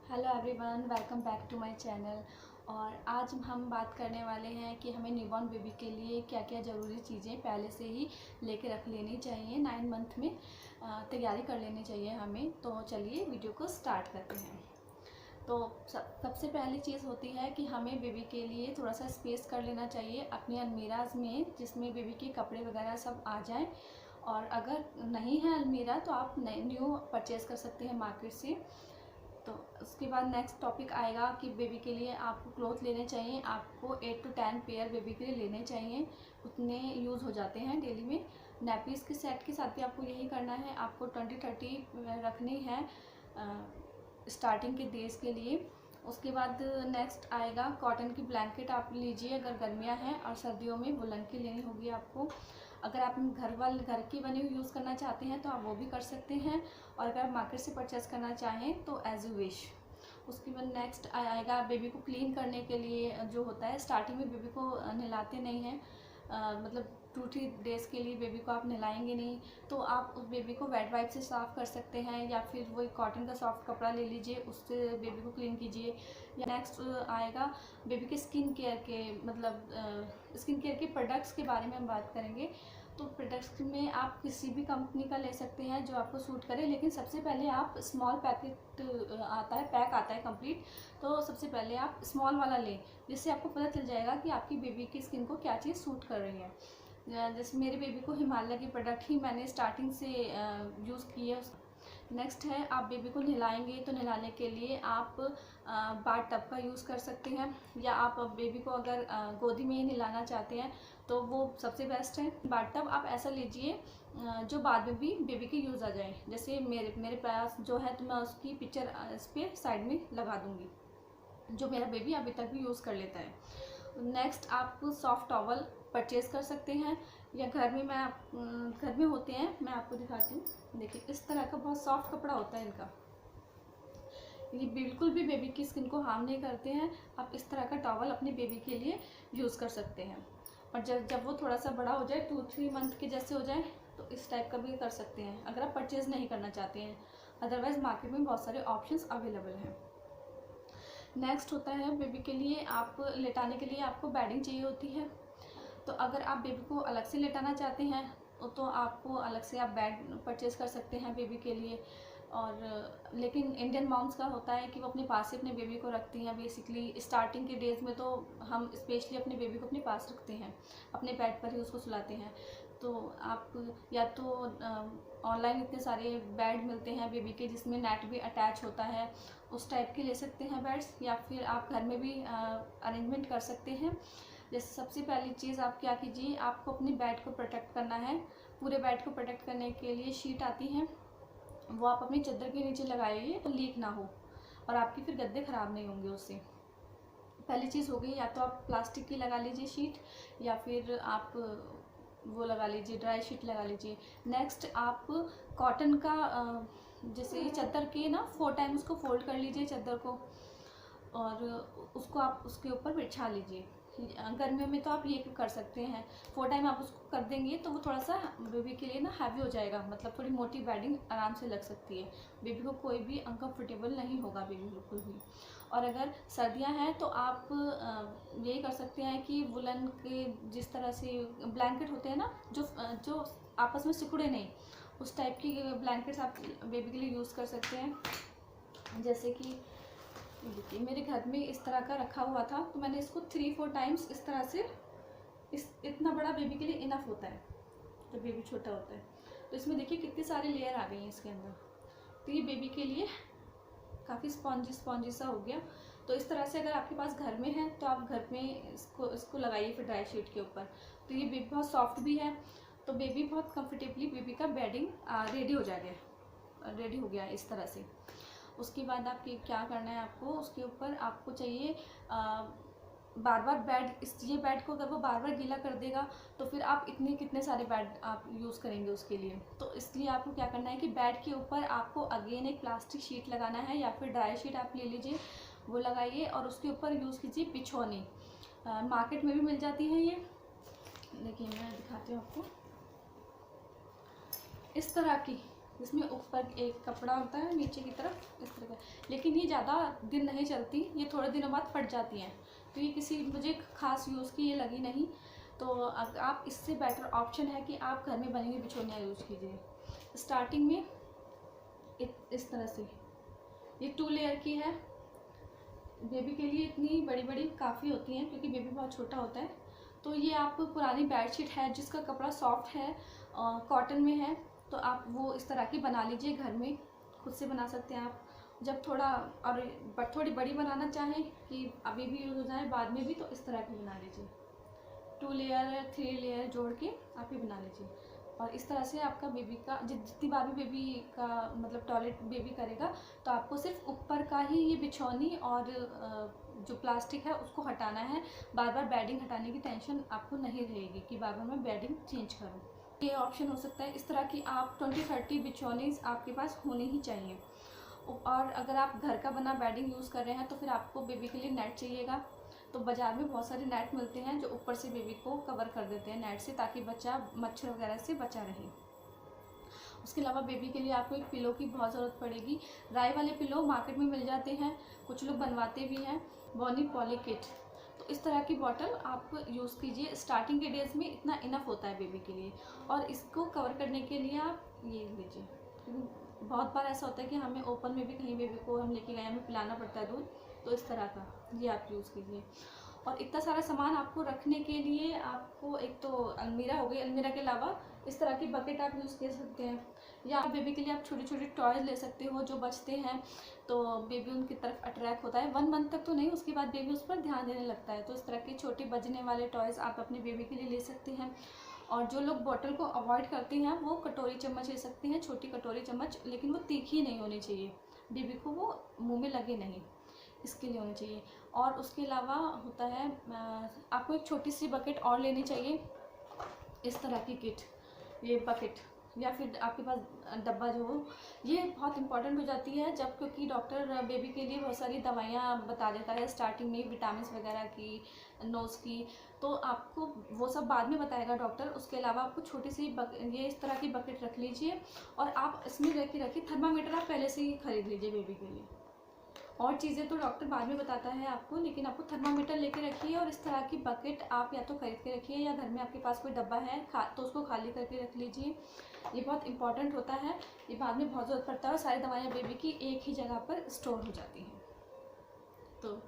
Hello everyone, welcome back to my channel. और आज हम बात करने वाले हैं कि हमें न्यूबॉर्न बेबी के लिए क्या क्या ज़रूरी चीज़ें पहले से ही लेके रख लेनी चाहिए। 9 मंथ में तैयारी कर लेनी चाहिए हमें। तो चलिए वीडियो को स्टार्ट करते हैं। तो सबसे पहली चीज़ होती है कि हमें बेबी के लिए थोड़ा सा स्पेस कर लेना चाहिए अपने अलमीराज में, जिसमें बेबी के कपड़े वगैरह सब आ जाएं। और अगर नहीं है अलमीरा तो आप न्यू परचेज़ कर सकते हैं मार्केट से। तो उसके बाद नेक्स्ट टॉपिक आएगा कि बेबी के लिए आपको क्लोथ लेने चाहिए। आपको 8 to 10 पेयर बेबी के लिए लेने चाहिए, उतने यूज़ हो जाते हैं डेली में। नैपीज़ के सेट के साथ भी आपको यही करना है। आपको 20-30 रखनी है स्टार्टिंग के डेज के लिए। उसके बाद नेक्स्ट आएगा कॉटन की ब्लैंकेट आप लीजिए अगर गर्मियाँ हैं, और सर्दियों में वुलन की लेनी होगी आपको। अगर आप घर की बनी हुई यूज़ करना चाहते हैं तो आप वो भी कर सकते हैं, और अगर आप मार्केट से परचेज़ करना चाहें तो एज यू विश। उसके बाद नेक्स्ट आएगा बेबी को क्लीन करने के लिए जो होता है। स्टार्टिंग में बेबी को नहलाते नहीं हैं, मतलब 2-3 डेज़ के लिए बेबी को आप नहलाएंगे नहीं, तो आप उस बेबी को वेट वाइप से साफ़ कर सकते हैं, या फिर वही कॉटन का सॉफ्ट कपड़ा ले लीजिए, उससे बेबी को क्लीन कीजिए। या नेक्स्ट आएगा बेबी के स्किन केयर के, मतलब स्किन केयर के प्रोडक्ट्स के बारे में हम बात करेंगे। तो प्रोडक्ट्स में आप किसी भी कंपनी का ले सकते हैं जो आपको सूट करे, लेकिन सबसे पहले आप स्मॉल पैकेट आता है, पैक आता है कंप्लीट, तो सबसे पहले आप स्मॉल वाला लें, जिससे आपको पता चल जाएगा कि आपकी बेबी की स्किन को क्या चीज़ सूट कर रही है। जैसे मेरे बेबी को हिमालय की प्रोडक्ट ही मैंने स्टार्टिंग से यूज़ की है। नेक्स्ट है, आप बेबी को नहलाएंगे तो नहलाने के लिए आप बाथ टब का यूज़ कर सकते हैं, या आप बेबी को अगर गोदी में ही नहलाना चाहते हैं तो वो सबसे बेस्ट है। बाथ टब आप ऐसा लीजिए जो बाद में भी बेबी के यूज़ आ जाए। जैसे मेरे पास जो है, तो मैं उसकी पिक्चर इस पर साइड में लगा दूँगी, जो मेरा बेबी अभी तक भी यूज़ कर लेता है। नेक्स्ट आप सॉफ्ट टॉवल परचेज़ कर सकते हैं, या घर में होते हैं, मैं आपको दिखाती हूँ। देखिए इस तरह का बहुत सॉफ्ट कपड़ा होता है इनका, ये बिल्कुल भी बेबी की स्किन को हार्म नहीं करते हैं। आप इस तरह का टॉवल अपने बेबी के लिए यूज़ कर सकते हैं। और जब वो थोड़ा सा बड़ा हो जाए, 2-3 मंथ के जैसे हो जाए, तो इस टाइप का भी कर सकते हैं अगर आप परचेज़ नहीं करना चाहते हैं। अदरवाइज़ मार्केट में बहुत सारे ऑप्शंस अवेलेबल हैं। नेक्स्ट होता है बेबी के लिए, आप लेटाने के लिए आपको बेडिंग चाहिए होती है। तो अगर आप बेबी को अलग से लेटाना चाहते हैं तो आपको अलग से आप बेड परचेज़ कर सकते हैं बेबी के लिए। और लेकिन इंडियन मॉम्स का होता है कि वो अपने पास ही अपने बेबी को रखती हैं। बेसिकली स्टार्टिंग के डेज़ में तो हम स्पेशली अपने बेबी को अपने पास रखते हैं, अपने बेड पर ही उसको सुलाते हैं। तो आप या तो ऑनलाइन इतने सारे बेड मिलते हैं बेबी के जिसमें नेट भी अटैच होता है, उस टाइप के ले सकते हैं बेड्स, या फिर आप घर में भी अरेंजमेंट कर सकते हैं। जैसे सबसे पहली चीज़ आप क्या कीजिए, आपको अपने बेड को प्रोटेक्ट करना है। पूरे बेड को प्रोटेक्ट करने के लिए शीट आती हैं, वो आप अपनी चादर के नीचे लगाइए तो लीक ना हो, और आपकी फिर गद्दे ख़राब नहीं होंगे उससे। पहली चीज़ हो गई, या तो आप प्लास्टिक की लगा लीजिए शीट, या फिर आप वो लगा लीजिए, ड्राई शीट लगा लीजिए। नेक्स्ट आप कॉटन का जैसे चादर के ना 4 टाइम उसको फोल्ड कर लीजिए चादर को, और उसको आप उसके ऊपर बिछा लीजिए। गर्मियों में तो आप ये कर सकते हैं, 4 टाइम आप उसको कर देंगे तो वो थोड़ा सा बेबी के लिए ना हैवी हो जाएगा, मतलब थोड़ी मोटी बेडिंग आराम से लग सकती है। बेबी को कोई भी अनकम्फर्टेबल नहीं होगा बेबी बिल्कुल भी। और अगर सर्दियां हैं तो आप यही कर सकते हैं कि वुलन के जिस तरह से ब्लैंकेट होते हैं ना, जो आपस में सिकुड़े नहीं, उस टाइप की ब्लैंकेट्स आप बेबी के लिए यूज़ कर सकते हैं। जैसे कि देखिए मेरे घर में इस तरह का रखा हुआ था, तो मैंने इसको 3-4 टाइम्स इस तरह से, इतना बड़ा बेबी के लिए इनफ होता है जब बेबी छोटा होता है। तो इसमें देखिए कितनी सारी लेयर आ गई हैं इसके अंदर, तो ये बेबी के लिए काफ़ी स्पॉन्जी सा हो गया। तो इस तरह से अगर आपके पास घर में है तो आप घर में इसको लगाइए फिर ड्राई शीट के ऊपर। तो ये बेबी बहुत सॉफ्ट भी है, तो बेबी बहुत कंफर्टेबली बेबी का बेडिंग रेडी हो गया इस तरह से। उसके बाद आप क्या करना है, आपको उसके ऊपर आपको चाहिए बार बार ये बेड को अगर वो बार बार गीला कर देगा तो फिर आप कितने सारे बेड आप यूज़ करेंगे उसके लिए। तो इसलिए आपको क्या करना है कि बेड के ऊपर आपको अगेन एक प्लास्टिक शीट लगाना है, या फिर ड्राई शीट आप ले लीजिए, वो लगाइए, और उसके ऊपर यूज़ कीजिए बिछौनी। मार्केट में भी मिल जाती है ये, देखिए मैं दिखाती हूँ आपको। इस तरह की जिसमें ऊपर एक कपड़ा होता है नीचे की तरफ इस तरह का, लेकिन ये ज़्यादा दिन नहीं चलती, ये थोड़े दिनों बाद फट जाती हैं। तो ये किसी मुझे खास यूज़ की ये लगी नहीं। तो आप इससे बेटर ऑप्शन है कि आप घर में बनी हुई बिछोनियाँ यूज़ कीजिए। स्टार्टिंग में इस तरह से ये 2 लेयर की है। बेबी के लिए इतनी बड़ी बड़ी काफ़ी होती हैं क्योंकि बेबी बहुत छोटा होता है। तो ये आप पुरानी बेडशीट है जिसका कपड़ा सॉफ्ट है, कॉटन में है, तो आप वो इस तरह की बना लीजिए घर में, खुद से बना सकते हैं आप। जब थोड़ा और थोड़ी बड़ी बनाना चाहें कि अभी भी यूज़ हो जाए बाद में भी, तो इस तरह की बना लीजिए। 2 लेयर 3 लेयर जोड़ के आप ये बना लीजिए। और इस तरह से आपका बेबी का जितनी बार भी बेबी का मतलब टॉयलेट बेबी करेगा तो आपको सिर्फ ऊपर का ही ये बिछौनी और जो प्लास्टिक है उसको हटाना है। बार बार बेडिंग हटाने की टेंशन आपको नहीं रहेगी कि बार बार मैं बेडिंग चेंज करूँ। ये ऑप्शन हो सकता है। इस तरह की आप 20-30 बिछौनीज आपके पास होनी ही चाहिए। और अगर आप घर का बना बेडिंग यूज़ कर रहे हैं तो फिर आपको बेबी के लिए नेट चाहिएगा। तो बाज़ार में बहुत सारे नेट मिलते हैं जो ऊपर से बेबी को कवर कर देते हैं नेट से, ताकि बच्चा मच्छर वगैरह से बचा रहे। उसके अलावा बेबी के लिए आपको एक पिलो की बहुत ज़रूरत पड़ेगी। राई वाले पिलो मार्केट में मिल जाते हैं, कुछ लोग बनवाते भी हैं। बॉनी पॉली किट, तो इस तरह की बॉटल आप यूज़ कीजिए। स्टार्टिंग के डेज में इतना इनफ होता है बेबी के लिए। और इसको कवर करने के लिए आप ये लीजिए। बहुत बार ऐसा होता है कि हमें ओपन में भी कहीं बेबी को हम लेके गए, हमें पिलाना पड़ता है दूध, तो इस तरह का ये आप यूज़ कीजिए। और इतना सारा सामान आपको रखने के लिए आपको एक तो अलमीरा हो गई, अलमीरा के अलावा इस तरह की बकेट आप यूज़ कर सकते हैं। या बेबी के लिए आप छोटे छोटे टॉयज ले सकते हो जो बचते हैं, तो बेबी उनकी तरफ अट्रैक्ट होता है। 1 मंथ तक तो नहीं, उसके बाद बेबी उस पर ध्यान देने लगता है। तो इस तरह के छोटे बजने वाले टॉयज़ आप अपने बेबी के लिए ले सकते हैं। और जो लोग बॉटल को अवॉइड करते हैं वो कटोरी चम्मच ले सकते हैं, छोटी कटोरी चम्मच, लेकिन वो तीखी नहीं होनी चाहिए, बेबी को वो मुंह में लगे नहीं, इसके लिए होनी चाहिए। और उसके अलावा होता है आपको एक छोटी सी बकेट और लेनी चाहिए, इस तरह की किट, ये बकेट या फिर आपके पास डब्बा जो हो, ये बहुत इंपॉर्टेंट हो जाती है जब, क्योंकि डॉक्टर बेबी के लिए बहुत सारी दवाइयाँ बता देता है स्टार्टिंग में, विटामिन वगैरह की, नोज़ की, तो आपको वो सब बाद में बताएगा डॉक्टर। उसके अलावा आपको छोटी सी ये इस तरह की बकेट रख लीजिए। और आप इसमें रखिए थर्मामीटर आप पहले से ही खरीद लीजिए बेबी के लिए। और चीज़ें तो डॉक्टर बाद में बताता है आपको, लेकिन आपको थर्मामीटर लेके रखिए। और इस तरह की बकेट आप या तो खरीद के रखिए या घर में आपके पास कोई डब्बा है तो उसको खाली करके रख लीजिए। ये बहुत इंपॉर्टेंट होता है, ये बाद में बहुत ज़रूरत पड़ता है। और सारी दवाइयाँ बेबी की एक ही जगह पर स्टोर हो जाती हैं। तो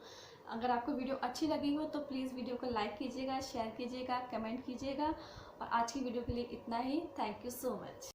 अगर आपको वीडियो अच्छी लगी हो तो प्लीज़ वीडियो को लाइक कीजिएगा, शेयर कीजिएगा, कमेंट कीजिएगा। और आज की वीडियो के लिए इतना ही। Thank you so much.